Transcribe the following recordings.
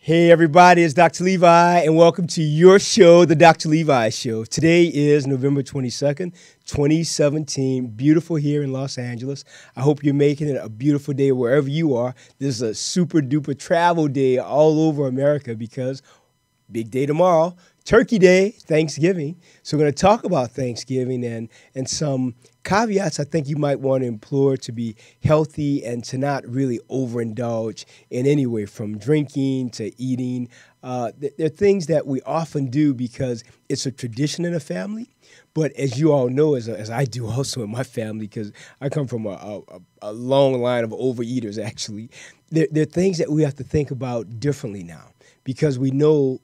Hey everybody, it's Dr. Levi and welcome to your show, The Dr. Levi Show. Today is November 22nd, 2017. Beautiful here in Los Angeles. I hope you're making it a beautiful day wherever you are. This is a super duper travel day all over America because big day tomorrow, Turkey Day, Thanksgiving. So we're going to talk about Thanksgiving and some caveats I think you might want to implore to be healthy and to not really overindulge in any way, from drinking to eating. They're things that we often do because it's a tradition in a family. But as you all know, as I do also in my family, because I come from a long line of overeaters, actually, there are things that we have to think about differently now because we know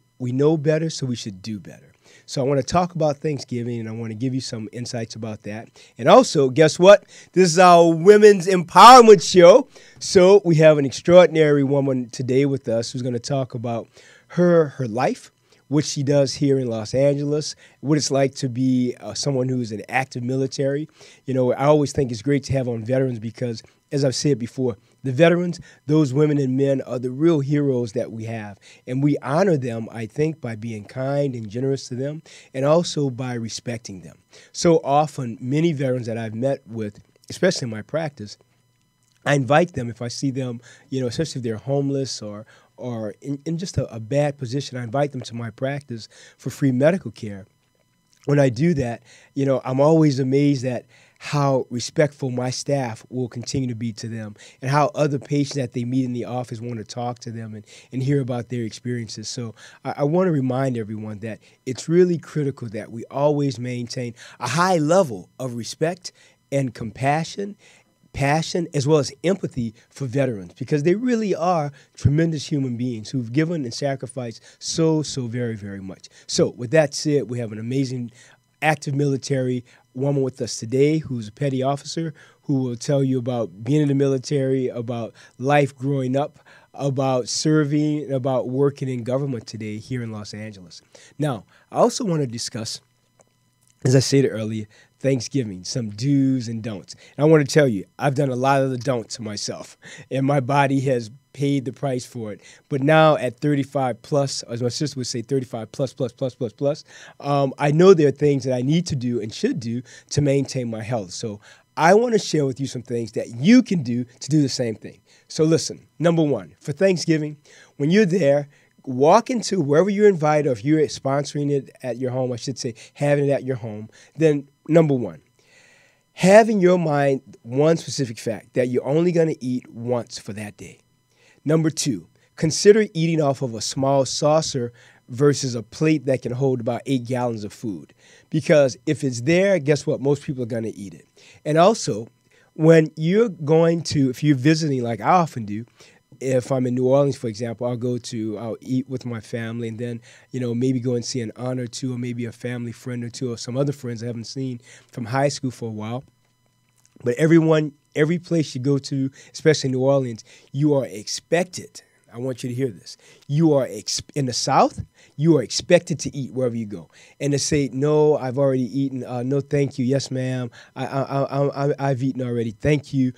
better, so we should do better. So I want to talk about Thanksgiving, and I want to give you some insights about that. And also, guess what? This is our Women's Empowerment Show. So we have an extraordinary woman today with us who's going to talk about her life, what she does here in Los Angeles, what it's like to be someone who's an active military. You know, I always think it's great to have on veterans because, as I've said before, the veterans, those women and men are the real heroes that we have. And we honor them, I think, by being kind and generous to them and also by respecting them. So often, many veterans that I've met with, especially in my practice, I invite them if I see them, you know, especially if they're homeless or in just a bad position, I invite them to my practice for free medical care. When I do that, you know, I'm always amazed at how respectful my staff will continue to be to them and how other patients that they meet in the office want to talk to them and hear about their experiences. So I want to remind everyone that it's really critical that we always maintain a high level of respect and compassion, passion, as well as empathy for veterans, because they really are tremendous human beings who've given and sacrificed so very, very much. So with that said, we have an amazing active military woman with us today who's a petty officer who will tell you about being in the military, about life growing up, about serving, and about working in government today here in Los Angeles. Now, I also want to discuss, as I said earlier, Thanksgiving, some do's and don'ts. And I want to tell you, I've done a lot of the don'ts myself, and my body has paid the price for it. But now at 35 plus, as my sister would say, 35 plus, I know there are things that I need to do and should do to maintain my health. So I want to share with you some things that you can do to do the same thing. So listen, number one, for Thanksgiving, when you're there, walk into wherever you're invited, or if you're sponsoring it at your home, I should say having it at your home, then number one, have in your mind one specific fact that you're only going to eat once for that day. Number two, consider eating off of a small saucer versus a plate that can hold about 8 gallons of food. Because if it's there, guess what? Most people are going to eat it. And also, when you're if you're visiting like I often do, if I'm in New Orleans, for example, I'll eat with my family and then, you know, maybe go and see an aunt or two or maybe a family friend or two or some other friends I haven't seen from high school for a while. But every place you go to, especially in New Orleans, you are expected. I want you to hear this. You are in the South, you are expected to eat wherever you go. And to say, no, I've already eaten. No, thank you. Yes, ma'am. I've eaten already. Thank you.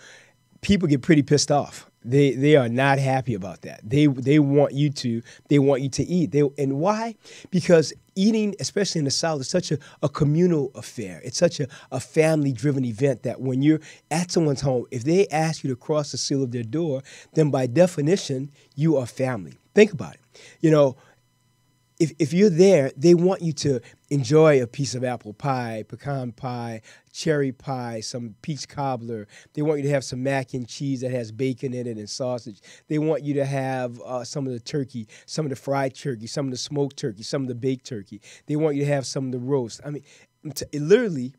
People get pretty pissed off. They are not happy about that. They want you to eat. And why? Because eating, especially in the South, is such a communal affair. It's such a family-driven event that when you're at someone's home, if they ask you to cross the seal of their door, then by definition, you are family. Think about it. You know, if you're there, they want you to enjoy a piece of apple pie, pecan pie, cherry pie, some peach cobbler. They want you to have some mac and cheese that has bacon in it and sausage. They want you to have some of the turkey, some of the fried turkey, some of the smoked turkey, some of the baked turkey. They want you to have some of the roast. I mean, literally,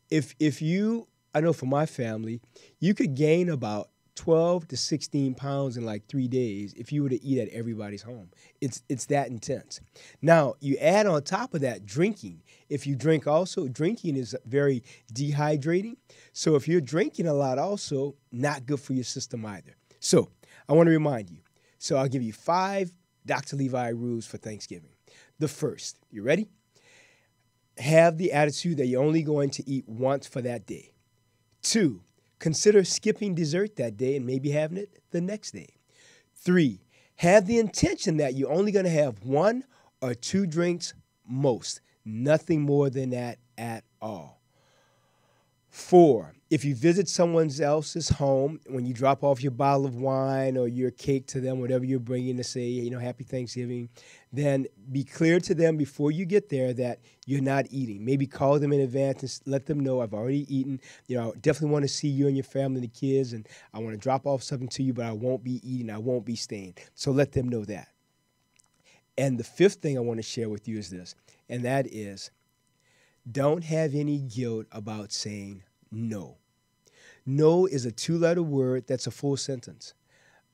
I know for my family, you could gain about 12 to 16 pounds in like 3 days if you were to eat at everybody's home. It's that intense. Now, you add on top of that drinking. If you drink also, drinking is very dehydrating. So if you're drinking a lot also, not good for your system either. So I want to remind you. So I'll give you 5 Dr. Levi rules for Thanksgiving. The first, you ready? Have the attitude that you're only going to eat once for that day. 2, consider skipping dessert that day and maybe having it the next day. 3, Have the intention that you're only going to have 1 or 2 drinks most, nothing more than that at all. 4, if you visit someone else's home, when you drop off your bottle of wine or your cake to them, whatever you're bringing to say, Happy Thanksgiving, then be clear to them before you get there that you're not eating. Maybe call them in advance and let them know, I've already eaten. I definitely want to see you and your family and the kids, and I want to drop off something to you, but I won't be eating. I won't be staying. So let them know that. And the 5th thing I want to share with you is this, and that is, don't have any guilt about saying no. No is a 2-letter word that's a full sentence.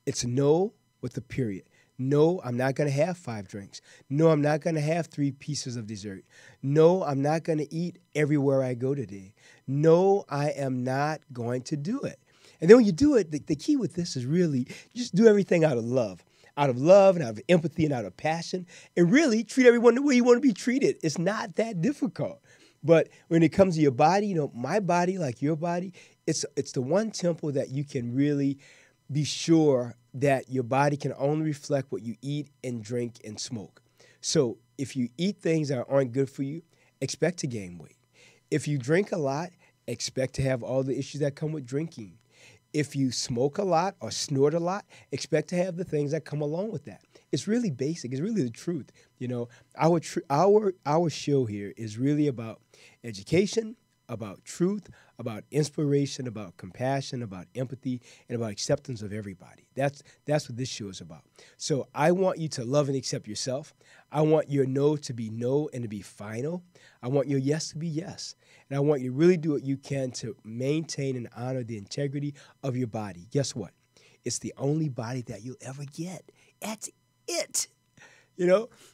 It's no with a period. No, I'm not going to have 5 drinks. No, I'm not going to have 3 pieces of dessert. No, I'm not going to eat everywhere I go today. No, I am not going to do it. And then when you do it, the key with this is really just do everything out of love. Out of love and out of empathy and out of passion. And really treat everyone the way you want to be treated. It's not that difficult. But when it comes to your body, my body, like your body, it's the one temple that you can really be sure that your body can only reflect what you eat and drink and smoke. So if you eat things that aren't good for you, expect to gain weight. If you drink a lot, expect to have all the issues that come with drinking. If you smoke a lot or snort a lot, expect to have the things that come along with that. It's really basic. It's really the truth. Our show here is really about education, about truth, about inspiration, about compassion, about empathy, and about acceptance of everybody. That's what this show is about. So I want you to love and accept yourself. I want your no to be no and to be final. I want your yes to be yes. And I want you to really do what you can to maintain and honor the integrity of your body. Guess what? It's the only body that you'll ever get. That's it.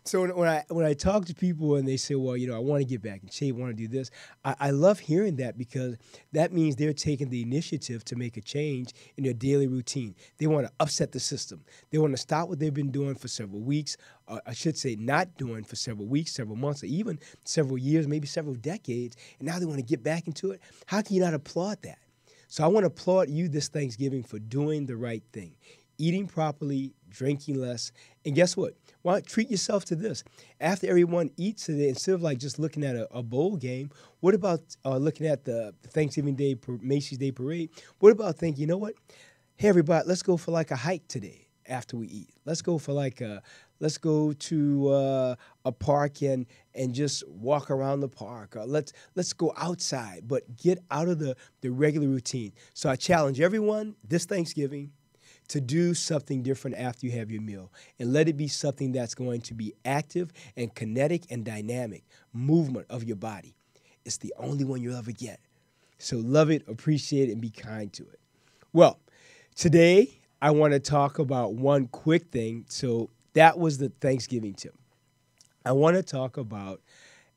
So when I talk to people and they say, well, I want to get back in shape, I want to do this, I love hearing that because that means they're taking the initiative to make a change in their daily routine. They want to upset the system. They want to stop what they've been doing for several weeks, I should say not doing for several weeks, several months, or even several years, maybe several decades, and now they want to get back into it. How can you not applaud that? So I want to applaud you this Thanksgiving for doing the right thing, eating properly, drinking less, and guess what? Why not treat yourself to this? After everyone eats today, instead of just looking at a bowl game, what about looking at the Thanksgiving Day Macy's Day Parade? What about thinking, you know what? Hey, everybody, let's go for a hike today after we eat. Let's go for let's go to a park and just walk around the park. Let's go outside, but get out of the regular routine. So I challenge everyone this Thanksgiving to do something different after you have your meal. And let it be something that's going to be active and kinetic and dynamic movement of your body. It's the only one you'll ever get. So love it, appreciate it, and be kind to it. Well, today I want to talk about one quick thing. So that was the Thanksgiving tip. I want to talk about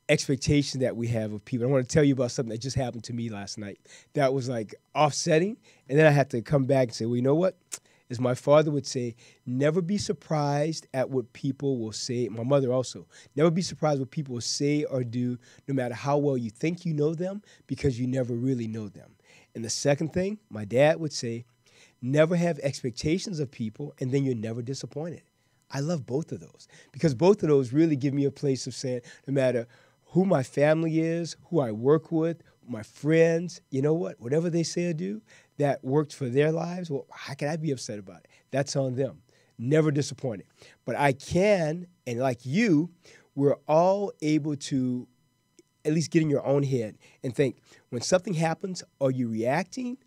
expectation that we have of people. I want to tell you about something that just happened to me last night that was offsetting. And then I had to come back and say, well, you know what? As my father would say, never be surprised at what people will say. My mother also. Never be surprised what people will say or do, no matter how well you think you know them, because you never really know them. And the second thing, my dad would say, never have expectations of people, and then you're never disappointed. I love both of those, because both of those really give me a place of saying, no matter who my family is, who I work with, my friends, you know what? Whatever they say or do that worked for their lives, well, how can I be upset about it? That's on them. Never disappointed. But I can, and like you, we're all able to at least get in your own head and think, when something happens, are you reacting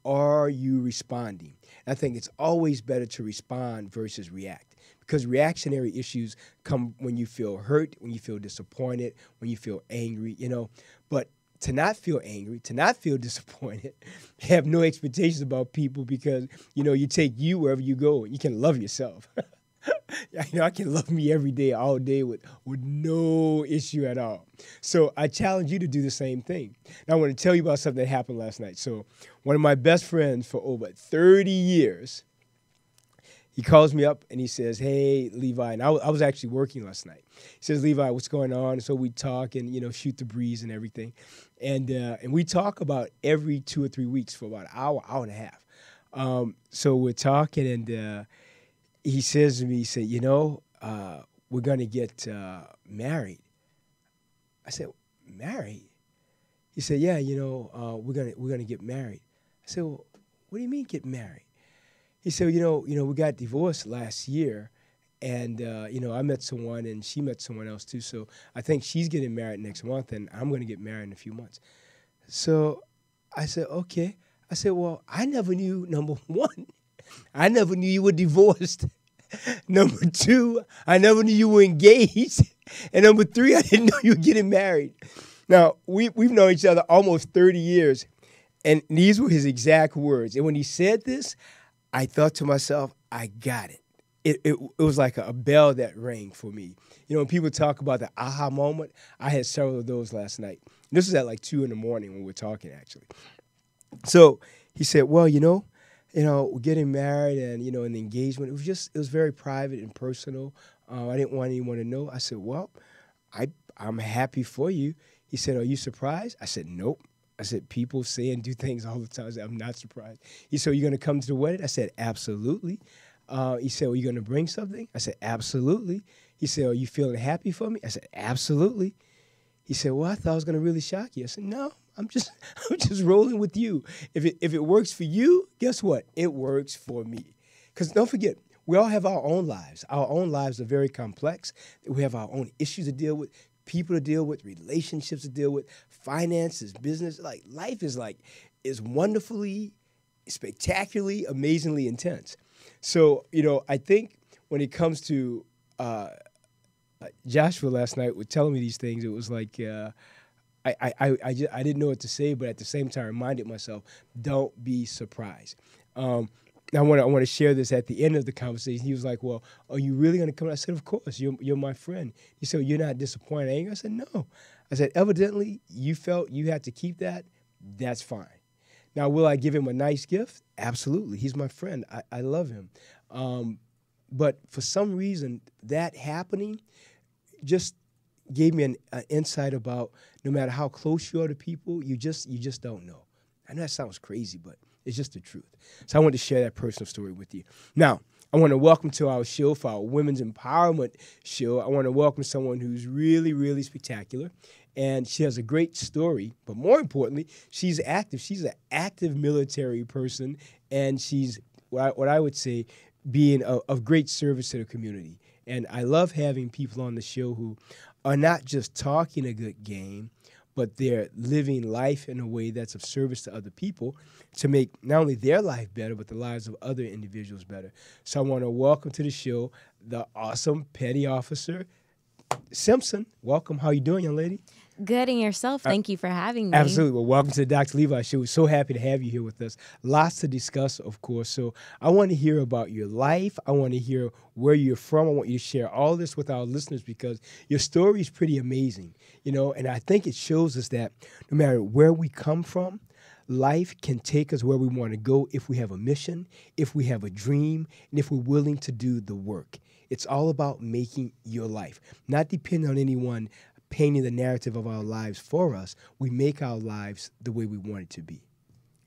or are you responding? And I think it's always better to respond versus react, because reactionary issues come when you feel hurt, when you feel disappointed, when you feel angry, But to not feel angry, to not feel disappointed, have no expectations about people, because, you take you wherever you go and you can love yourself. I can love me every day, all day with no issue at all. So I challenge you to do the same thing. Now I want to tell you about something that happened last night. So one of my best friends for over 30 years, he calls me up and he says, hey, Levi, and I was actually working last night. He says, Levi, what's going on? So we talk and, shoot the breeze and everything. And we talk about every 2 or 3 weeks for about an hour, hour and a half. So we're talking, and he says to me, he said, we're going to get married. I said, married? He said, yeah, we're gonna get married. I said, well, what do you mean get married? He said, we got divorced last year, and I met someone, and she met someone else too. So I think she's getting married next month, and I'm gonna get married in a few months. So I said, okay. I said, well, I never knew, number one, I never knew you were divorced. Number two, I never knew you were engaged. And number three, I didn't know you were getting married. Now, we've known each other almost 30 years, and these were his exact words. And when he said this, I thought to myself, I got it. It was like a bell that rang for me. When people talk about the aha moment, I had several of those last night. This was at like 2 in the morning when we were talking, actually. So he said, well, we're getting married and, an engagement. It was very private and personal. I didn't want anyone to know. I said, well, I'm happy for you. He said, are you surprised? I said, nope. I said, people say and do things all the time. I said, I'm not surprised. He said, are you going to come to the wedding? I said, absolutely. He said, are you going to bring something? I said, absolutely. He said, are you feeling happy for me? I said, absolutely. He said, well, I thought I was going to really shock you. I said, no, I'm just rolling with you. If it works for you, guess what? It works for me. Because don't forget, we all have our own lives. Our own lives are very complex. We have our own issues to deal with, people to deal with, relationships to deal with, finances, business. Like life is wonderfully, spectacularly, amazingly intense. So, I think when it comes to Joshua last night was telling me these things, it was like I didn't know what to say, but at the same time, I reminded myself, don't be surprised. I want to share this at the end of the conversation. He was like, well, are you really going to come? I said, of course, you're my friend. He said, you're not disappointed, angry? I said, no. I said, evidently, you felt you had to keep that. That's fine. Now, will I give him a nice gift? Absolutely. He's my friend. I love him. But for some reason, that happening just gave me an insight about no matter how close you are to people, you just don't know. I know that sounds crazy, but it's just the truth. So I wanted to share that personal story with you. Now, I want to welcome to our show, for our Women's Empowerment show, I want to welcome someone who's really, really spectacular. And she has a great story, but more importantly, she's active. She's an active military person, and she's, what I would say, being of great service to the community. And I love having people on the show who are not just talking a good game, but they're living life in a way that's of service to other people to make not only their life better, but the lives of other individuals better. So I want to welcome to the show the awesome petty officer, Simpson. Welcome. How you doing, young lady? Good, and yourself. Thank you for having me. Absolutely. Well, welcome to the Dr. Levi Show. We're so happy to have you here with us. Lots to discuss, of course. So I want to hear about your life. I want to hear where you're from. I want you to share all this with our listeners because your story is pretty amazing, and I think it shows us that no matter where we come from, life can take us where we want to go if we have a mission, if we have a dream, and if we're willing to do the work. It's all about making your life, not depending on anyone painting the narrative of our lives for us. We make our lives the way we want it to be.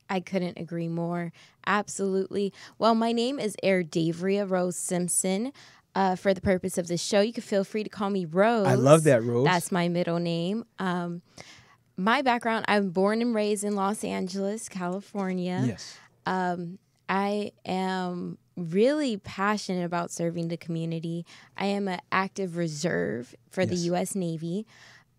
I couldn't agree more. Absolutely. Well, my name is Erdavria Rose Simpson. For the purpose of this show, you can feel free to call me Rose. I love that, Rose. That's my middle name. My background, I'm born and raised in Los Angeles, California. Yes. I am really passionate about serving the community. I am an active reserve for the U.S. Navy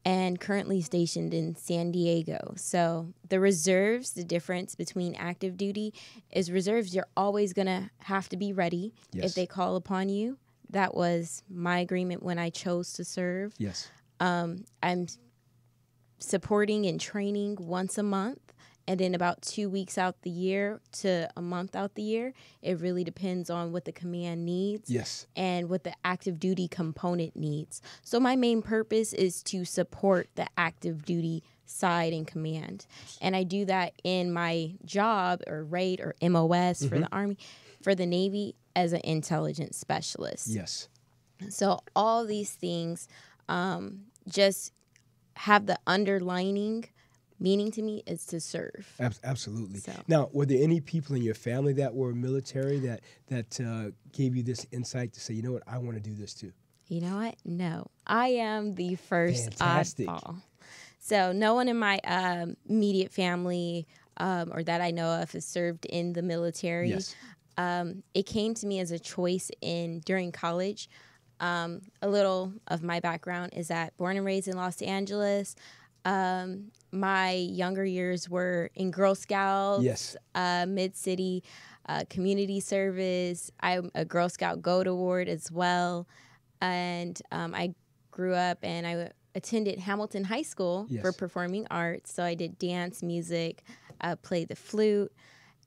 and currently stationed in San Diego. So the reserves, the difference between active duty is reserves, you're always going to have to be ready if they call upon you. That was my agreement when I chose to serve. Yes. I'm supporting and training once a month. And then about 2 weeks out the year to a month out the year, it really depends on what the command needs and what the active duty component needs. So my main purpose is to support the active duty side in command. And I do that in my job or rate or MOS for the Army, for the Navy as an intelligence specialist. Yes. So all these things just have the underlining meaning to me is to serve. Absolutely. So. Now, were there any people in your family that were military that gave you this insight to say, you know what, I want to do this too? You know what? No. I am the first Fantastic. oddball. So no one in my immediate family or that I know of has served in the military. Yes. It came to me as a choice during college. A little of my background is that born and raised in Los Angeles. My younger years were in Girl Scouts, yes. Mid-City, community service. I'm a Girl Scout Gold Award as well. And I grew up and I attended Hamilton High School yes. for performing arts. So I did dance, music, played the flute.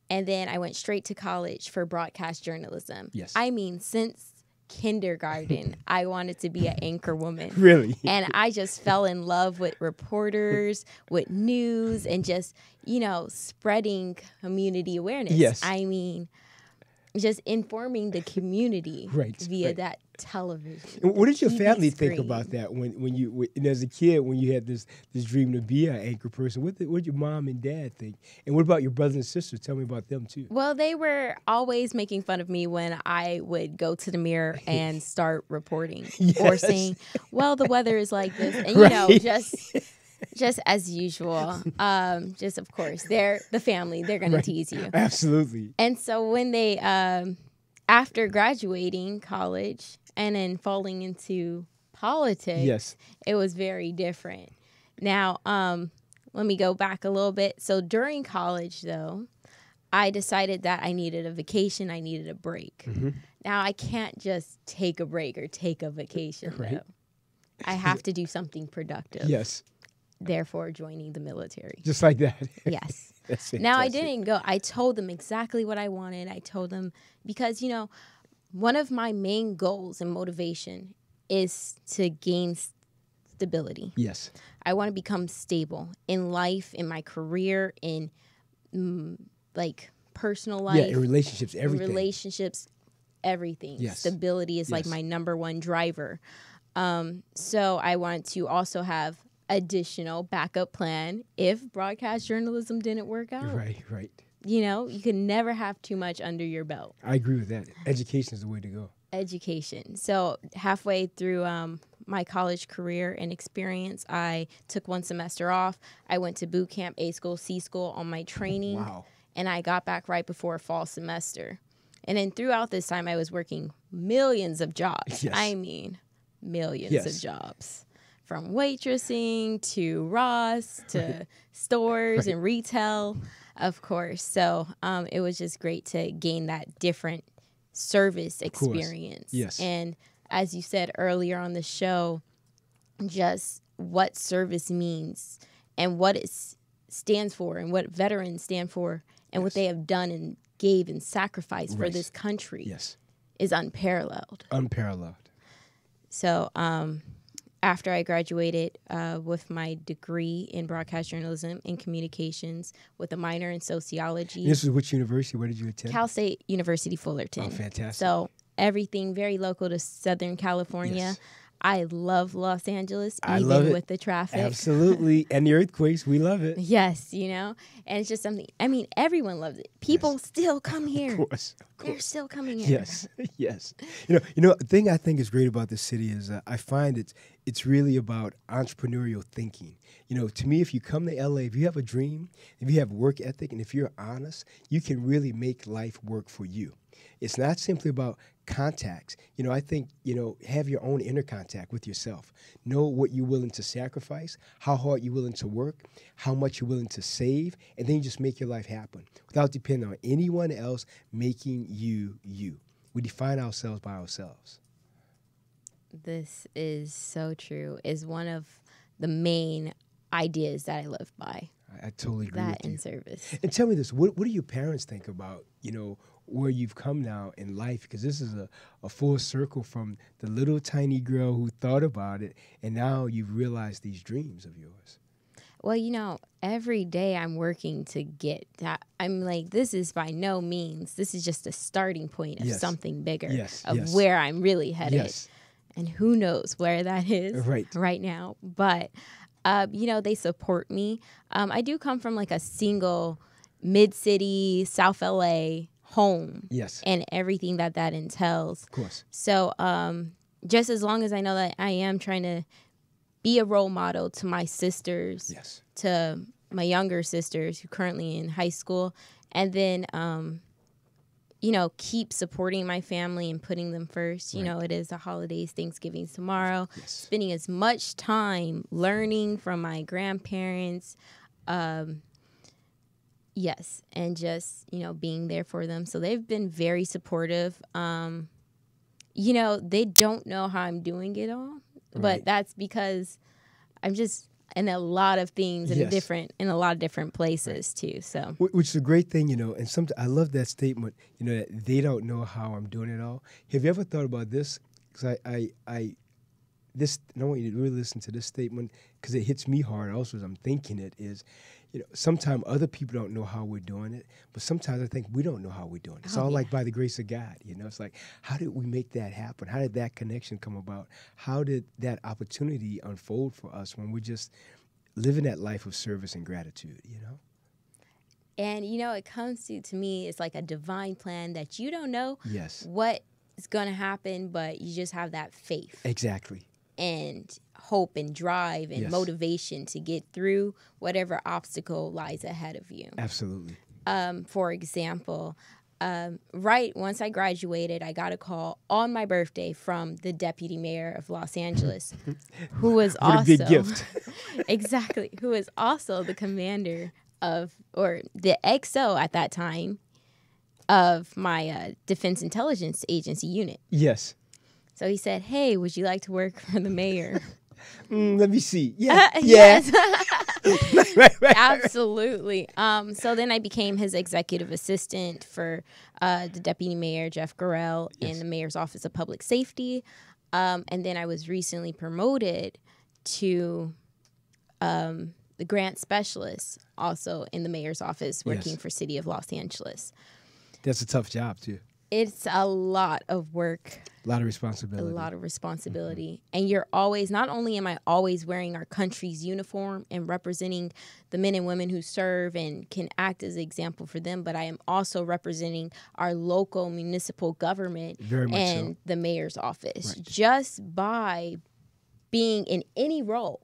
And then I went straight to college for broadcast journalism. Yes. I mean, since kindergarten, I wanted to be an anchor woman. Really? And I just fell in love with reporters, with news, and just, spreading community awareness. Yes. I mean, just informing the community via that television. And what did your family screen. think about that when you as a kid, when you had this dream to be an anchor person? What did your mom and dad think? And what about your brothers and sisters? Tell me about them too. Well, they were always making fun of me when I would go to the mirror and start reporting yes. or saying, well, the weather is like this. And, just as usual. Just, of course, they're the family. They're going to tease you. Absolutely. And so when they, after graduating college and then falling into politics, yes. it was very different. Now, let me go back a little bit. So during college, though, I decided that I needed a vacation. I needed a break. Mm-hmm. Now, I can't just take a break or take a vacation, though. I have to do something productive. Yes. Therefore, joining the military. Just like that. Yes. That's now, I didn't go. I told them exactly what I wanted. I told them because, one of my main goals and motivation is to gain stability. Yes. I want to become stable in life, in my career, in personal life. Yeah, in relationships, everything. Everything. Yes. Stability is like my number one driver. So I wanted to also have additional backup plan if broadcast journalism didn't work out. Right. You can never have too much under your belt. I agree with that. Education is the way to go. Education. So halfway through my college career and experience, I took one semester off. I went to boot camp, A school, C school on my training. Wow. And I got back right before fall semester. And then throughout this time, I was working millions of jobs. Yes. I mean, millions of jobs. From waitressing to Ross to stores and retail, of course. So it was just great to gain that different service experience. Yes. And as you said earlier on the show, just what service means and what it stands for and what veterans stand for and what they have done and gave and sacrificed for this country is unparalleled. So after I graduated with my degree in broadcast journalism and communications with a minor in sociology. And this is which university? Where did you attend? Cal State University Fullerton. Oh, fantastic. So everything very local to Southern California. Yes. I love Los Angeles, I love even it. with the traffic. Absolutely. And the earthquakes, we love it. Yes, And it's just something, everyone loves it. People still come here. Of course. They're still coming here. Yes. The thing I think is great about this city is I find it's really about entrepreneurial thinking. To me, if you come to LA, if you have a dream, if you have work ethic, and if you're honest, you can really make life work for you. It's not simply about contacts. I think, have your own inner contact with yourself. Know what you're willing to sacrifice, how hard you're willing to work, how much you're willing to save, and then you just make your life happen without depending on anyone else making you you. We define ourselves by ourselves. This is so true. Is one of the main ideas that I live by. I totally agree with you. That in service. And tell me this, what do your parents think about, where you've come now in life? Because this is a full circle from the little tiny girl who thought about it, and now you've realized these dreams of yours. Well, every day I'm working to get that. I'm like, this is by no means, this is just a starting point of something bigger, where I'm really headed. And who knows where that is right now. But They support me. I do come from like a single mid-city, South LA home. Yes. And everything that entails. Of course. So just as long as I know that I am trying to be a role model to my sisters, yes, to my younger sisters who are currently in high school, and then, keep supporting my family and putting them first. You know, it is the holidays, Thanksgiving's tomorrow. Yes. Spending as much time learning from my grandparents, yes, and just, being there for them. So they've been very supportive. They don't know how I'm doing it all, but that's because I'm just in a lot of things in a lot of different places too. So, which is a great thing, and I love that statement, that they don't know how I'm doing it all. Have you ever thought about this? Because I want you to really listen to this statement because it hits me hard also as I'm thinking it is, sometimes other people don't know how we're doing it, but sometimes I think we don't know how we're doing it. It's all like by the grace of God, It's like, how did we make that happen? How did that connection come about? How did that opportunity unfold for us when we're just living that life of service and gratitude, And, it comes to me, it's like a divine plan that you don't know what is going to happen, but you just have that faith. Exactly. And hope and drive and motivation to get through whatever obstacle lies ahead of you. Absolutely. For example, right once I graduated, I got a call on my birthday from the deputy mayor of Los Angeles, who was also a big gift. Exactly, who was also the commander or the XO at that time of my Defense Intelligence Agency unit. Yes. So he said, "Hey, would you like to work for the mayor?" Let me see. Yeah. Yes. right. Absolutely. So then I became his executive assistant for the deputy mayor, Jeff Gorell, in the mayor's office of public safety. And then I was recently promoted to the grant specialist, also in the mayor's office, working for City of Los Angeles. That's a tough job, too. It's a lot of work. A lot of responsibility. Mm-hmm. And you're always, not only am I always wearing our country's uniform and representing the men and women who serve and can act as an example for them, but I am also representing our local municipal government and the mayor's office. Right. Just by being in any role,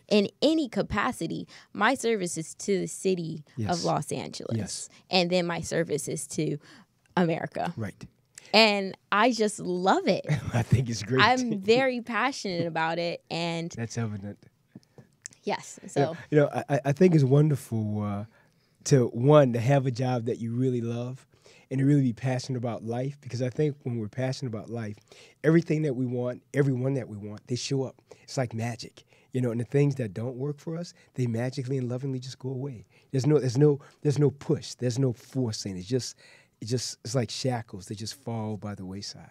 in any capacity, my service is to the city of Los Angeles. Yes. And then my service is to America. Right. And I just love it. I think it's great. I'm very passionate about it. And that's evident. Yes. So, I think it's wonderful to have a job that you really love and to really be passionate about life, because I think when we're passionate about life, everything that we want, everyone that we want, they show up. It's like magic. And the things that don't work for us, they magically and lovingly just go away. There's no push. There's no forcing. It's like shackles. They just fall by the wayside,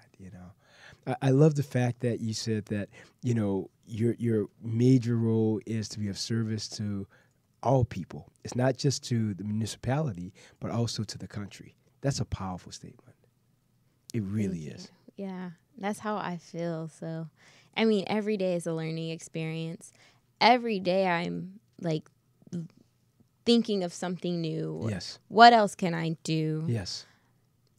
I love the fact that you said that, your major role is to be of service to all people. It's not just to the municipality, but also to the country. That's a powerful statement. It really is. Yeah, that's how I feel. So, every day is a learning experience. Every day I'm like thinking of something new. Yes. What else can I do? Yes.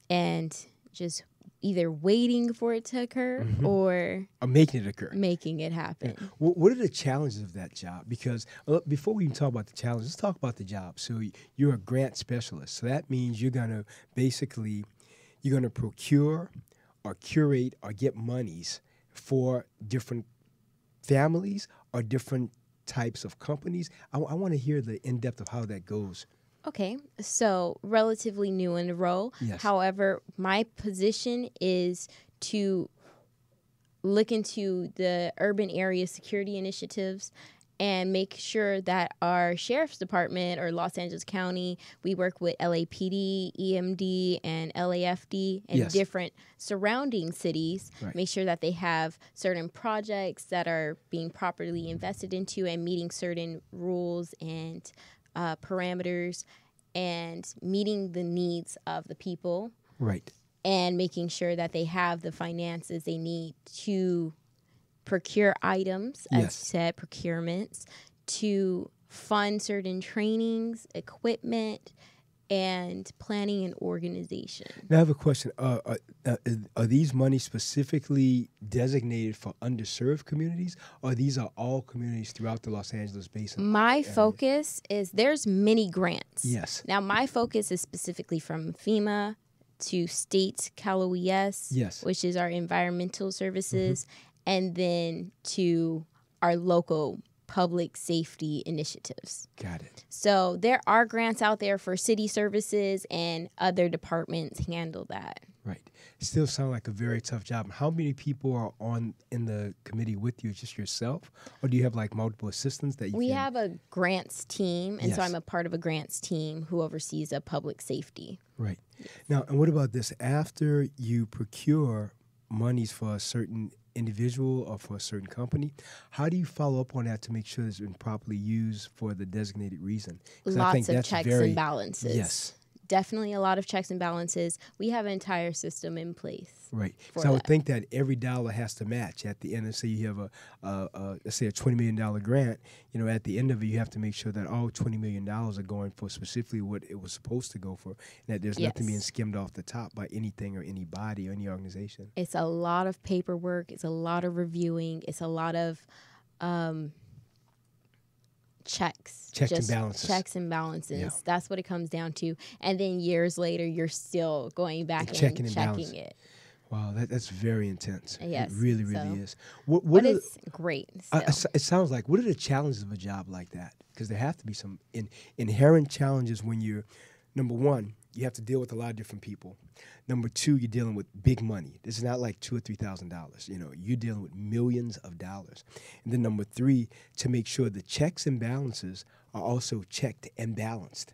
And just either waiting for it to occur or making it occur. Making it happen. Yeah. What are the challenges of that job? Because before we even talk about the challenges, let's talk about the job. So you're a grant specialist. So that means you're going to procure or curate or get monies for different families or different types of companies. I want to hear the in-depth of how that goes. Okay, so relatively new in the role. Yes. However, my position is to look into the urban area security initiatives and make sure that our sheriff's department or Los Angeles County, we work with LAPD, EMD, and LAFD and different surrounding cities, make sure that they have certain projects that are being properly invested into and meeting certain rules and parameters and meeting the needs of the people. Right. And making sure that they have the finances they need to procure items, as you said, procurements, to fund certain trainings, equipment, and planning and organization. Now I have a question. Are these monies specifically designated for underserved communities, or these are all communities throughout the Los Angeles basin? My focus is, there's many grants. Yes. Now my focus is specifically from FEMA to state Cal OES, yes, which is our environmental services, and then to our local public safety initiatives. Got it. So there are grants out there for city services, and other departments handle that. Right. Still sound like a very tough job. How many people are in the committee with you? Just yourself? Or do you have like multiple assistants that you We have a grants team, and so Yes. I'm a part of a grants team who oversees a public safety. Right. Now, and what about this? After you procure monies for a certain individual or for a certain company, how do you follow up on that to make sure it's been properly used for the designated reason? 'Cause I think Lots of that's checks and balances. Yes. Definitely a lot of checks and balances. We have an entire system in place. Right. for So I would that. think that every dollar has to match at the end. Let's say you have let's say a $20 million grant. At the end of it, you have to make sure that all $20 million are going for specifically what it was supposed to go for, and that there's nothing being Yes. skimmed off the top by anything or anybody or any organization. It's a lot of paperwork. It's a lot of reviewing. It's a lot of checks. Checks and Just balances. Checks and balances. Yeah. That's what it comes down to. And then years later, you're still going back and checking checking, and balancing. it. Wow, that's very intense. Yes, It really, really so- is. What But are it's great. Still. it sounds like, what are the challenges of a job like that? Because there have to be some inherent challenges when you're, number one, you have to deal with a lot of different people. Number two, you're dealing with big money. This is not like $2,000 or $3,000. You're dealing with millions of dollars. And then number three, to make sure the checks and balances are also checked and balanced.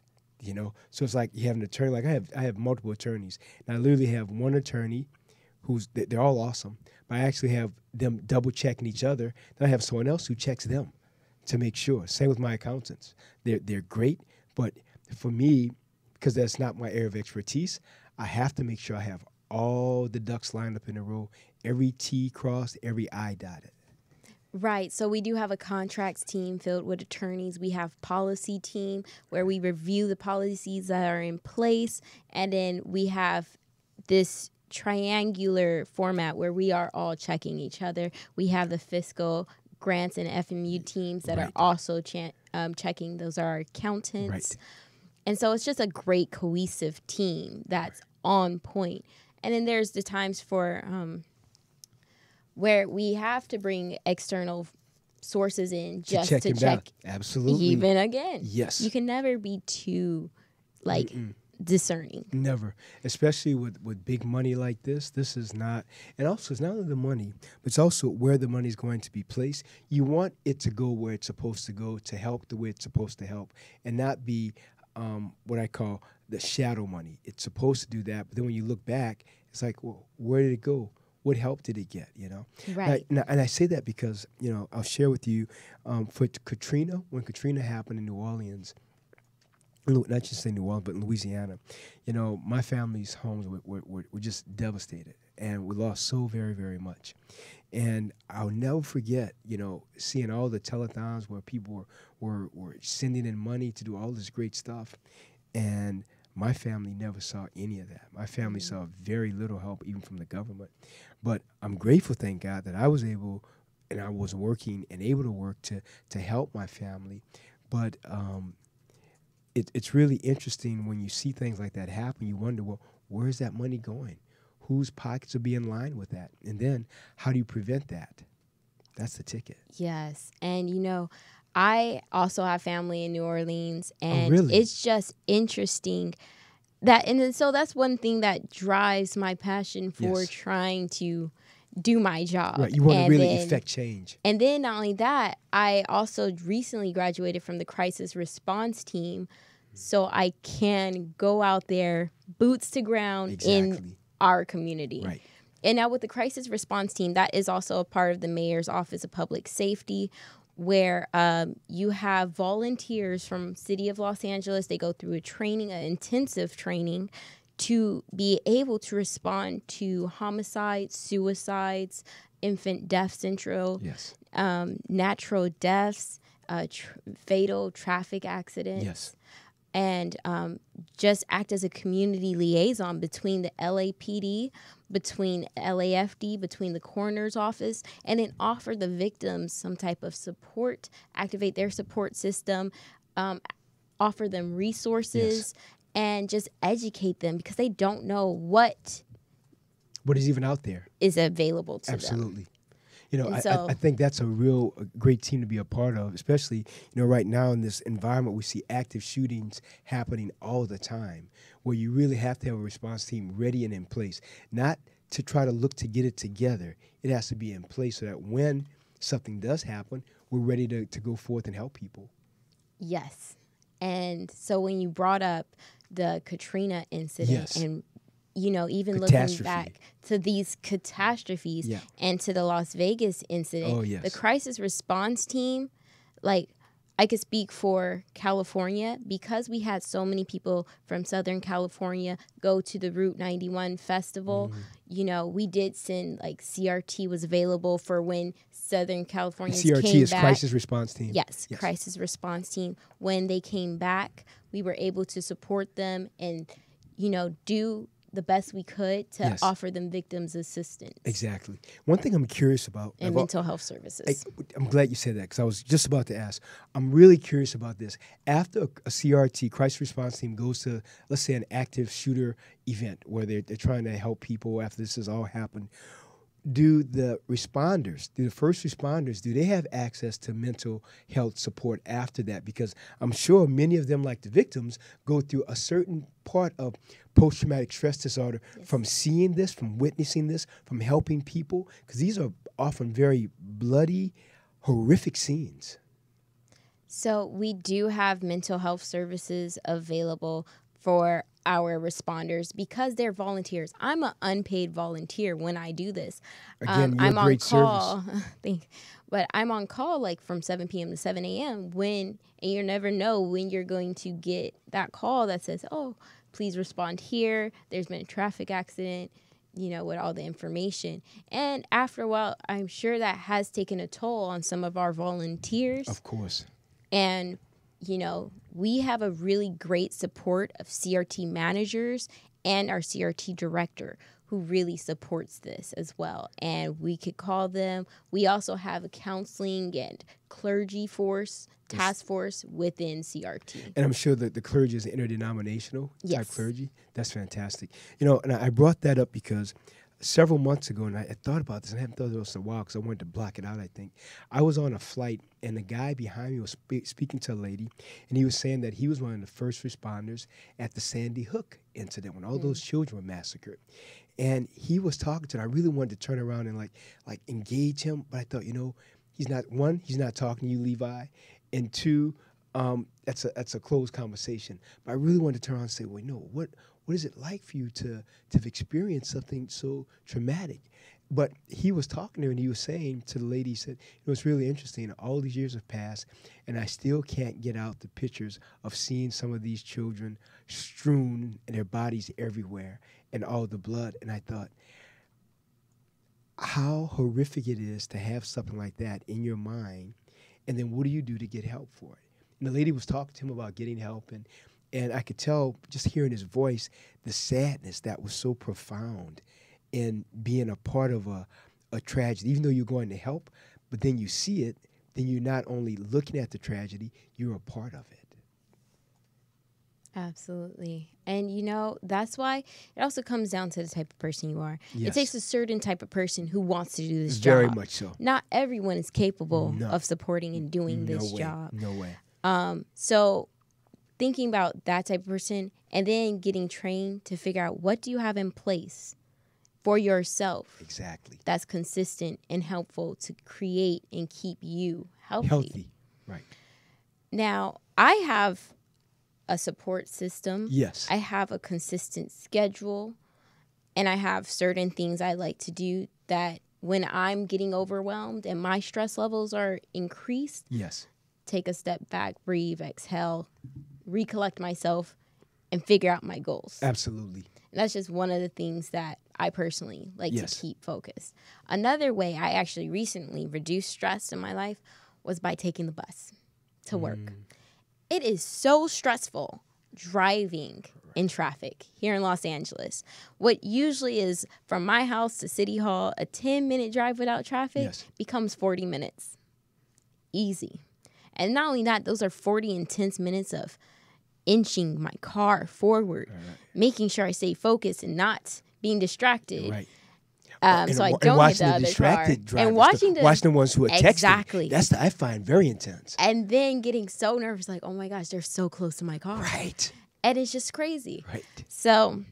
So it's like you have an attorney. Like I have multiple attorneys, and I literally have one attorney they're all awesome, but I actually have them double checking each other. Then I have someone else who checks them to make sure. Same with my accountants. They're great, but for me, because that's not my area of expertise, I have to make sure I have all the ducks lined up in a row, every T crossed, every I dotted. Right. So we do have a contracts team filled with attorneys. We have policy team where we review the policies that are in place. And then we have this triangular format where we are all checking each other. We have the fiscal grants and FMU teams that are also checking. Those are our accountants. Right. And so it's just a great cohesive team that's on point. And then there's the times for where we have to bring external sources in just to check. Absolutely. Even again. Yes. You can never be too discerning. Never, especially with big money like this. This is not, and also it's not only the money, but it's also where the money is going to be placed. You want it to go where it's supposed to go, to help the way it's supposed to help, and not be what I call the shadow money. It's supposed to do that, but then when you look back, it's like, well, where did it go? What help did it get? Right. Now, and I say that because I'll share with you for Katrina, when Katrina happened in New Orleans. Not just in New Orleans, but in Louisiana, my family's homes were just devastated, and we lost so very, very much. And I'll never forget, seeing all the telethons where people were sending in money to do all this great stuff, and my family never saw any of that. My family saw very little help, even from the government. But I'm grateful, thank God, that I was able, and I was working and able to work to help my family. But it's really interesting when you see things like that happen. You wonder, well, where's that money going? Whose pockets will be in line with that? And then how do you prevent that? That's the ticket. Yes. And, I also have family in New Orleans, and really? It's just interesting and then so that's one thing that drives my passion for trying to do my job. Right. You want to really effect change. And then not only that, I also recently graduated from the crisis response team, so I can go out there, boots to ground in our community. Right. And now with the crisis response team, that is also a part of the Mayor's Office of Public Safety, where you have volunteers from City of Los Angeles. They go through an intensive training to be able to respond to homicides, suicides, infant death central, natural deaths, fatal traffic accidents. Yes. And just act as a community liaison between the LAPD, between LAFD, between the coroner's office, and then offer the victims some type of support, activate their support system, offer them resources, and just educate them because they don't know what is even out there, is available to them. Absolutely. You know, I think that's a great team to be a part of, especially, right now in this environment, we see active shootings happening all the time, where you really have to have a response team ready and in place, not to try to look to get it together. It has to be in place so that when something does happen, we're ready to go forth and help people. Yes. And so when you brought up the Katrina incident and even looking back to these catastrophes and to the Las Vegas incident, the crisis response team, like I could speak for California because we had so many people from Southern California go to the Route 91 festival. We did send CRT was available for when Southern Californians came back. CRT is Crisis Response Team. Yes, Crisis Response Team. When they came back, we were able to support them and, do the best we could to offer them victims assistance. Exactly. One thing I'm curious about. And mental health services. I'm glad you said that because I was just about to ask. I'm really curious about this. After a CRT, Crisis Response Team, goes to, let's say, an active shooter event where they're trying to help people after this has all happened, do the first responders, do they have access to mental health support after that? Because I'm sure many of them, like the victims, go through a certain part of post-traumatic stress disorder from seeing this, from witnessing this, from helping people, because these are often very bloody, horrific scenes. So we do have mental health services available for our responders because they're volunteers. I'm an unpaid volunteer when I do this. Again, you're I'm a great on call, service. But I'm on call from 7 p.m. to 7 a.m. and you never know when you're going to get that call that says, oh, please respond here. There's been a traffic accident, with all the information. And after a while, I'm sure that has taken a toll on some of our volunteers. Of course. And we have a really great support of CRT managers and our CRT director who really supports this as well. And we could call them. We also have a counseling and clergy task force within CRT. And I'm sure that the clergy is interdenominational type clergy. That's fantastic. And I brought that up because several months ago, and I thought about this, and I haven't thought about this in a while because I wanted to block it out, I think. I was on a flight, and the guy behind me was speaking to a lady, and he was saying that he was one of the first responders at the Sandy Hook incident when all those children were massacred. And he was talking to her. I really wanted to turn around and like engage him, but I thought, he's not talking to you, Levi, and two, that's a closed conversation. But I really wanted to turn around and say, well, what is it like for you to have experienced something so traumatic? But he was talking to her, and he was saying to the lady, he said, it's really interesting. All these years have passed, and I still can't get out the pictures of seeing some of these children strewn and their bodies everywhere and all the blood. And I thought, how horrific it is to have something like that in your mind, and then what do you do to get help for it? And the lady was talking to him about getting help, and I could tell, just hearing his voice, the sadness that was so profound in being a part of a tragedy, even though you're going to help, but then you see it, then you're not only looking at the tragedy, you're a part of it. Absolutely. And, that's why it also comes down to the type of person you are. Yes. It takes a certain type of person who wants to do this Very job. much so. Not everyone is capable of supporting and doing this job. No way. So thinking about that type of person and then getting trained to figure out what do you have in place for yourself. Exactly. That's consistent and helpful to create and keep you healthy. Healthy, right. Now, I have a support system. Yes. I have a consistent schedule, and I have certain things I like to do that when I'm getting overwhelmed and my stress levels are increased, take a step back, breathe, exhale, recollect myself, and figure out my goals. Absolutely. And that's just one of the things that I personally like to keep focused. Another way I actually recently reduced stress in my life was by taking the bus. to work. It is so stressful driving in traffic here in Los Angeles. What usually is from my house to City Hall, a 10-minute drive without traffic becomes 40 minutes. Easy. And not only that, those are 40 intense minutes of inching my car forward, making sure I stay focused and not being distracted. Right. So I don't hit the other car. And watching the ones who are texting. Exactly. That's I find very intense. And then getting so nervous, like, oh my gosh, they're so close to my car. Right. And it's just crazy. Right. So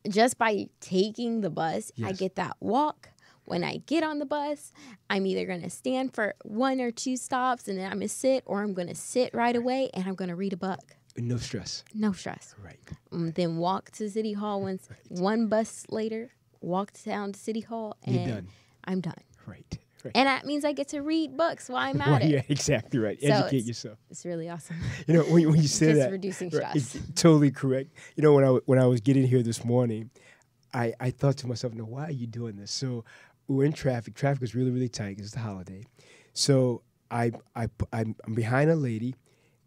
just by taking the bus, I get that walk. When I get on the bus, I'm either going to stand for 1 or 2 stops and then I'm going to sit, or I'm going to sit right away and I'm going to read a book. No stress. No stress. Right. Then walk to City Hall once. One bus later, walk down to City Hall and you're done. I'm done. Right. And that means I get to read books while I'm at it. Yeah, exactly right. So educate yourself. It's really awesome. You know, when you say just that, reducing stress. Totally correct. You know, when I was getting here this morning, I thought to myself, no, why are you doing this? So we're in traffic. Traffic was really, really tight because it's the holiday. So I'm behind a lady,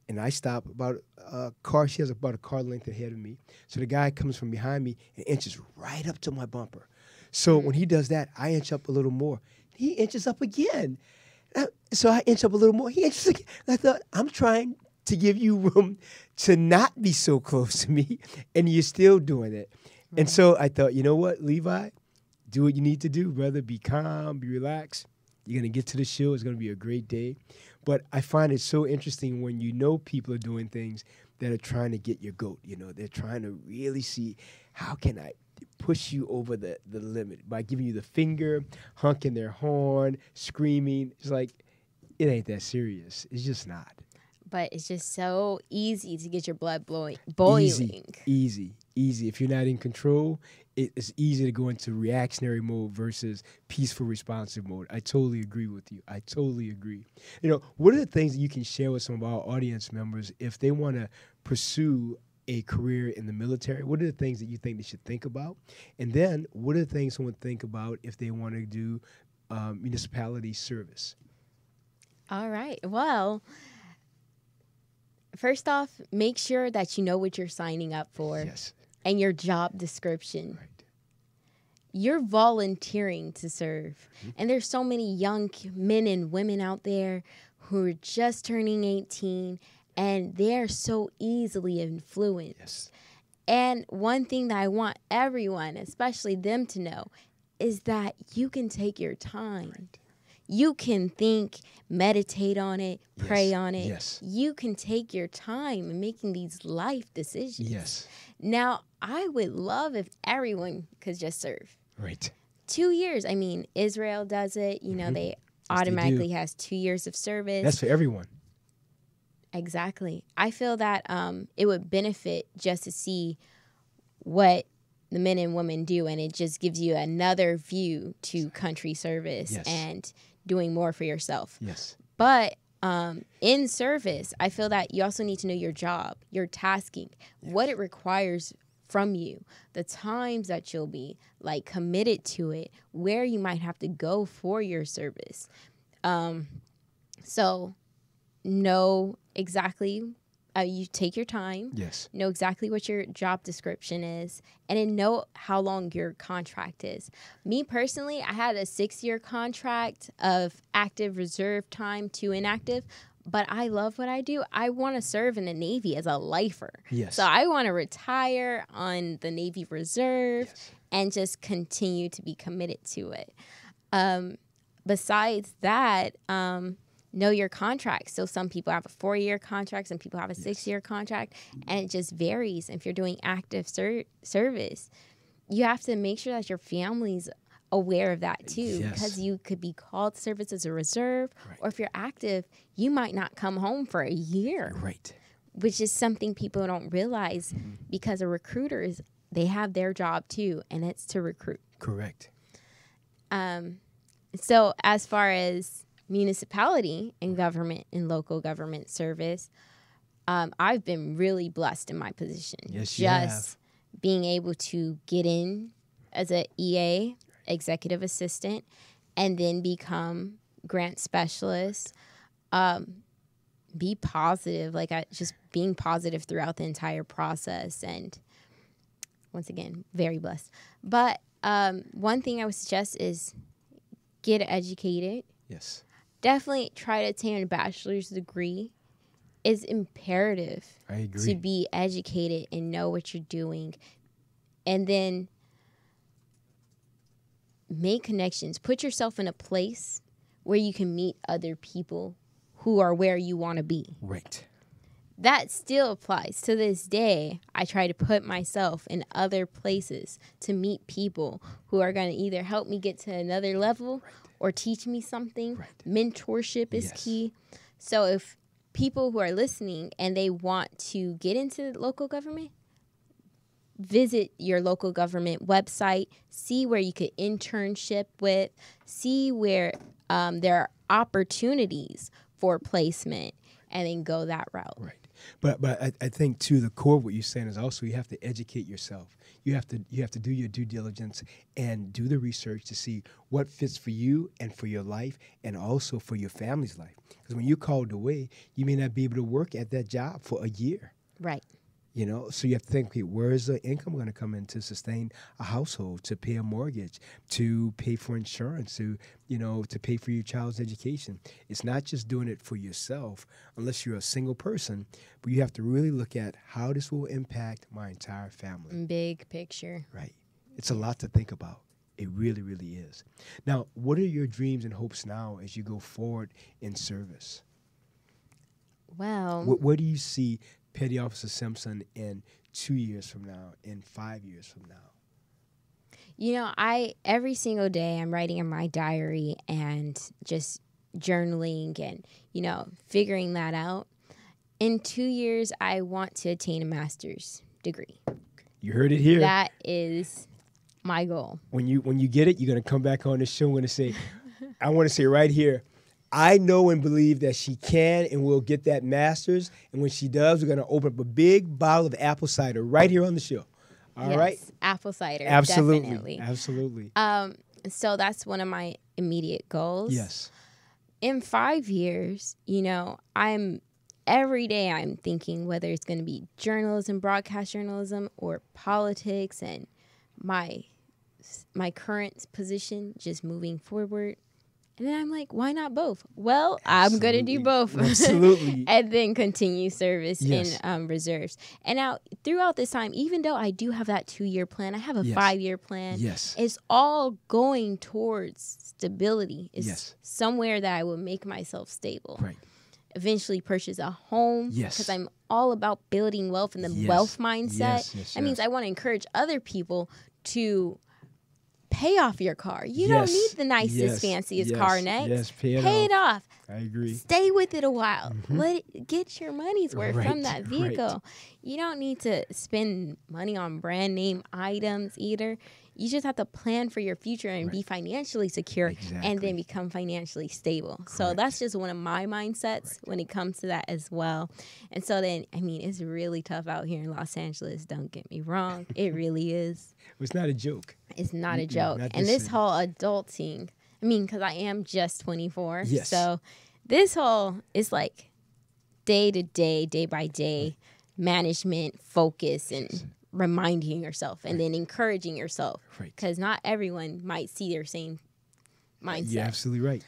and I stop about a car. She has about a car length ahead of me. So the guy comes from behind me and inches right up to my bumper. So when he does that, I inch up a little more. He inches up again. So I inch up a little more. He inches again. I thought, I'm trying to give you room to not be so close to me, and you're still doing it. And so I thought, you know what, Levi? Do what you need to do, brother. Be calm, be relaxed. You're going to get to the show. It's going to be a great day. But I find it so interesting when you know people are doing things that are trying to get your goat. You know, they're trying to really see, how can I push you over the limit by giving you the finger, honking their horn, screaming. It's like, it ain't that serious. It's just not. But it's just so easy to get your blood boiling. Easy. If you're not in control, it's easy to go into reactionary mode versus peaceful, responsive mode. I totally agree with you. I totally agree. You know, what are the things that you can share with some of our audience members if they want to pursue a career in the military? What are the things that you think they should think about? And then what are the things someone think about if they want to do municipality service? All right. Well, first off, make sure that you know what you're signing up for. Yes. And your job description. Right. You're volunteering to serve. And there's so many young men and women out there who are just turning 18, and they're so easily influenced. Yes. And one thing that I want everyone, especially them, to know is that you can take your time. Right. You can think, meditate on it, pray on it. Yes. You can take your time in making these life decisions. Yes. Now, I would love if everyone could just serve. Right. 2 years. I mean, Israel does it. You know, they automatically has 2 years of service. That's for everyone. Exactly. I feel that it would benefit just to see what the men and women do, and it just gives you another view to country service and doing more for yourself. Yes. But in service, I feel that you also need to know your job, your tasking, what it requires from you, the times that you'll be like committed to it, where you might have to go for your service. So know exactly, you take your time. Yes. Know exactly what your job description is, and then know how long your contract is. Me personally, I had a 6-year contract of active reserve time to inactive, but I love what I do. I want to serve in the Navy as a lifer. Yes. So I want to retire on the Navy Reserve and just continue to be committed to it. Besides that, know your contract. So some people have a 4-year contract, some people have a 6-year contract, and it just varies. If you're doing active service, you have to make sure that your family's aware of that too, because you could be called to service as a reserve, or if you're active, you might not come home for a year. Right. Which is something people don't realize because a recruiter they have their job too, and it's to recruit. Correct. So as far as municipality and government and local government service, I've been really blessed in my position. Yes, you have. Being able to get in as an EA, executive assistant, and then become grant specialist. be positive, like just being positive throughout the entire process. And once again, very blessed. But one thing I would suggest is get educated. Yes. Definitely try to attain a bachelor's degree. It's imperative to be educated and know what you're doing. And then make connections. Put yourself in a place where you can meet other people who are where you want to be. Right. That still applies. To this day, I try to put myself in other places to meet people who are going to either help me get to another level or teach me something. Right. Mentorship is key. So if people who are listening and they want to get into local government, visit your local government website, see where you could internship with, see where there are opportunities for placement, and then go that route. Right. But I think, too, the core of what you're saying is also you have to educate yourself. You have to do your due diligence and do the research to see what fits for you and for your life and also for your family's life. Because when you're called away, you may not be able to work at that job for a year. Right. You know, so you have to think, okay, where is the income going to come in to sustain a household, to pay a mortgage, to pay for insurance, to pay for your child's education? It's not just doing it for yourself, unless you're a single person, but you have to really look at how this will impact my entire family. Big picture. Right. It's a lot to think about. It really, really is. Now, what are your dreams and hopes now as you go forward in service? Well, where do you see Petty Officer Simpson in 2 years from now, in 5 years from now? You know, every single day I'm writing in my diary and just journaling and, figuring that out. In 2 years, I want to attain a master's degree. You heard it here. That is my goal. When you get it, you're going to come back on the show and going to say, I want to say right here, I know and believe that she can and will get that master's. And when she does, we're going to open up a big bottle of apple cider right here on the show. All right? Apple cider. Absolutely. Definitely. Absolutely. So that's one of my immediate goals. Yes. In 5 years, every day I'm thinking whether it's going to be journalism, broadcast journalism, or politics, and my current position just moving forward. And then I'm like, why not both? Well, I'm going to do both. Absolutely. And then continue service in reserves. And now, throughout this time, even though I do have that 2-year plan, I have a 5-year plan. Yes. It's all going towards stability. It's somewhere that I will make myself stable. Right. Eventually purchase a home. Yes. Because I'm all about building wealth and the wealth mindset. That means I want to encourage other people to pay off your car. You don't need the nicest, fanciest car next. Yes, pay it off. I agree. Stay with it a while. Get your money's worth from that vehicle. Right. You don't need to spend money on brand name items either. You just have to plan for your future and be financially secure and then become financially stable. Correct. So that's just one of my mindsets when it comes to that as well. And so then, it's really tough out here in Los Angeles. Don't get me wrong. It really is. It's not a joke. It's not a joke. And this whole adulting, because I am just 24. Yes. So this whole is like day to day, day by day management, focus, and reminding yourself and then encouraging yourself. Because not everyone might see their same mindset. You're absolutely right.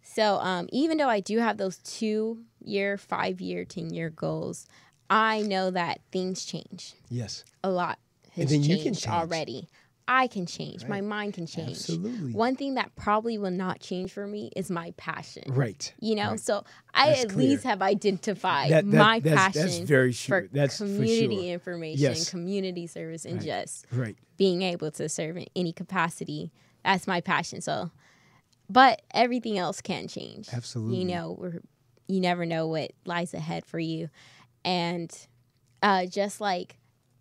So even though I do have those 2-year, 5-year, 10-year goals, I know that things change. Yes. A lot has changed already. I can change. Right. My mind can change. Absolutely. One thing that probably will not change for me is my passion. Right. So I at least have identified my passion that's very true. for community information, community service, and just being able to serve in any capacity. That's my passion. So, but everything else can change. Absolutely. You never know what lies ahead for you. And just like,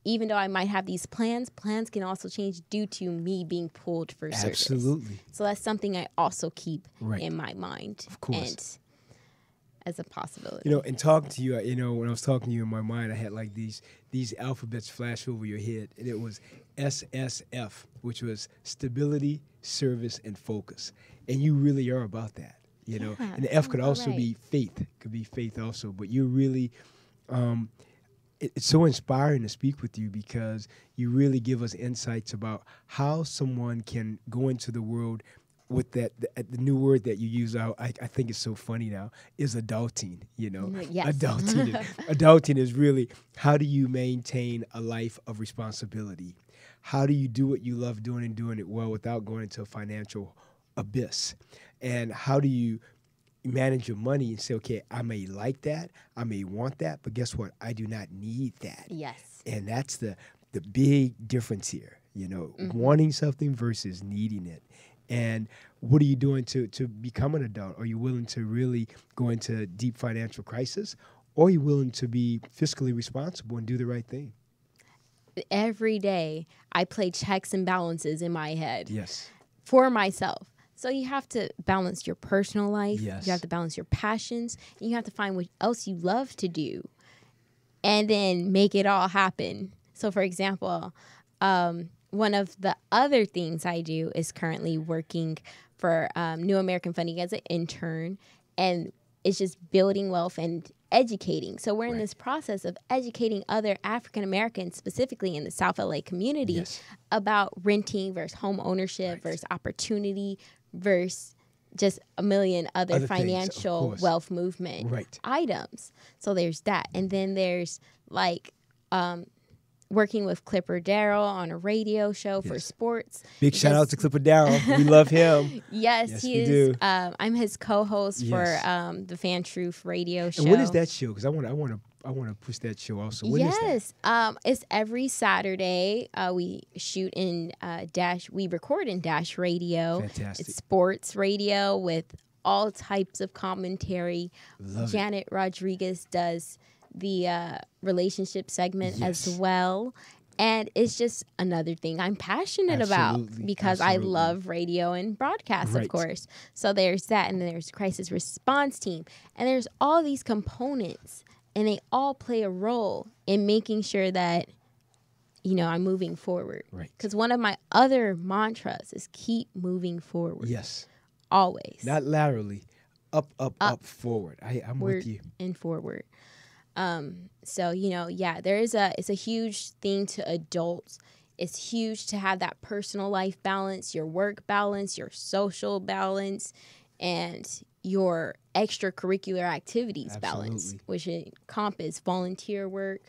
even though I might have these plans can also change due to me being pulled for service. Absolutely. So that's something I also keep in my mind. Of course. And as a possibility. And talking to you, when I was talking to you in my mind, I had like these alphabets flash over your head, and it was SSF, which was stability, service, and focus. And you really are about that. you know. Yeah, And the F could also right. be faith. It could be faith also. But you're really, it's so inspiring to speak with you because you really give us insights about how someone can go into the world with the new word that you use. I think it's so funny now, is adulting, you know. Yes. Adulting is really, how do you maintain a life of responsibility? How do you do what you love doing and doing it well without going into a financial abyss? And how do you manage your money and say, okay, I may like that, I may want that, but guess what? I do not need that. Yes. And that's the big difference here, you know, wanting something versus needing it. And what are you doing to become an adult? Are you willing to really go into deep financial crisis, or are you willing to be fiscally responsible and do the right thing? Every day I play checks and balances in my head. Yes. For myself. So you have to balance your personal life. Yes. You have to balance your passions. And you have to find what else you love to do and then make it all happen. So, for example, one of the other things I do is currently working for New American Funding as an intern, and it's just building wealth and educating. So we're in this process of educating other African Americans, specifically in the South LA community, about renting versus home ownership versus opportunity versus just a million other financial wealth movement items. So there's that. And then there's like working with Clipper Darrell on a radio show for sports. Big shout out to Clipper Darrell. We love him. Yes, he is. I'm his co-host for the Fan Truth radio show. And when is that show? Because I want to push that show also. When is that? It's every Saturday. We shoot in we record in Dash Radio. Fantastic. It's sports radio with all types of commentary. Janet Rodriguez does the relationship segment as well. And it's just another thing I'm passionate about because I love radio and broadcast, of course. So there's that, and then there's crisis response team. And there's all these components, and they all play a role in making sure that, you know, I'm moving forward. Because one of my other mantras is keep moving forward. Yes. Always. Not laterally. Up, forward. I'm with you. And forward. So, you know, it's a huge thing to adults. It's huge to have that personal life balance, your work balance, your social balance, and your extracurricular activities balance, which encompass volunteer work,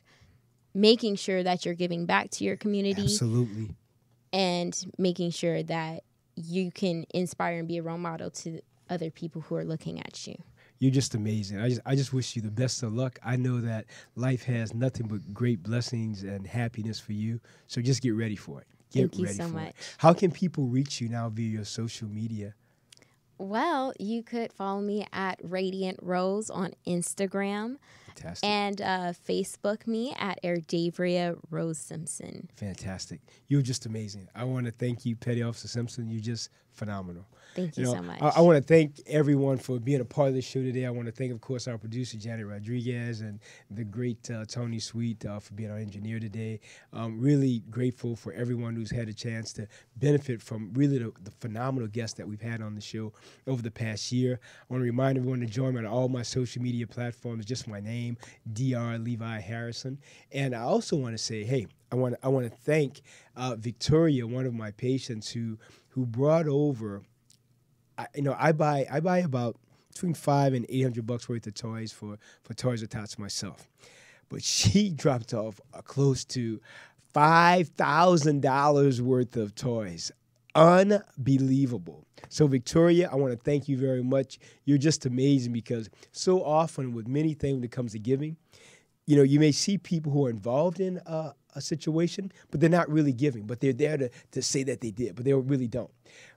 making sure that you're giving back to your community. And making sure that you can inspire and be a role model to other people who are looking at you. You're just amazing. I just wish you the best of luck. I know that life has nothing but great blessings and happiness for you. So just get ready for it. Thank you so much. How can people reach you now via your social media? Well, you could follow me at Radiant Rose on Instagram. Fantastic. And Facebook me at Erdavria Rose Simpson. Fantastic. You're just amazing. I want to thank you, Petty Officer Simpson. You're just phenomenal. Thank you so much. I want to thank everyone for being a part of the show today. I want to thank, of course, our producer, Janet Rodriguez, and the great Tony Sweet for being our engineer today. Really grateful for everyone who's had a chance to benefit from really the phenomenal guests that we've had on the show over the past year. I want to remind everyone to join me on all my social media platforms, just my name, Dr. Levi Harrison. And I also want to say, hey, I want to thank Victoria, one of my patients who brought over. I buy about between $500 and $800 worth of toys for Toys or Tots myself, but she dropped off close to $5,000 worth of toys. Unbelievable. So Victoria, I want to thank you very much. You're just amazing because so often with many things when it comes to giving, you may see people who are involved in a situation, but they're not really giving, but they're there to say that they did, but they really don't.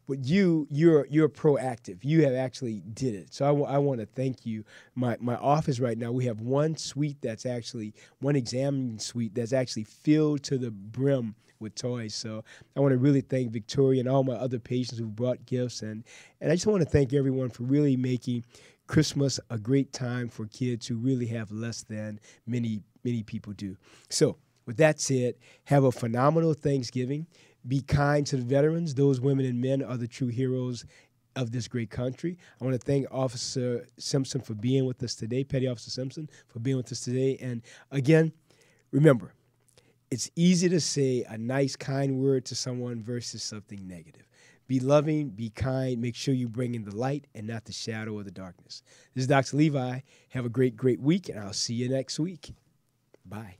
But you're proactive. You have actually did it. So I want to thank you. My office right now, we have one examining suite that's actually filled to the brim with toys. So I want to really thank Victoria and all my other patients who brought gifts. And I just want to thank everyone for really making Christmas a great time for kids who really have less than many people do. So with that said, have a phenomenal Thanksgiving. Be kind to the veterans. Those women and men are the true heroes of this great country. I want to thank Officer Simpson for being with us today, Petty Officer Simpson, for being with us today. And again, remember, it's easy to say a nice, kind word to someone versus something negative. Be loving, be kind, make sure you bring in the light and not the shadow or the darkness. This is Dr. Levi. Have a great, great week, and I'll see you next week. Bye.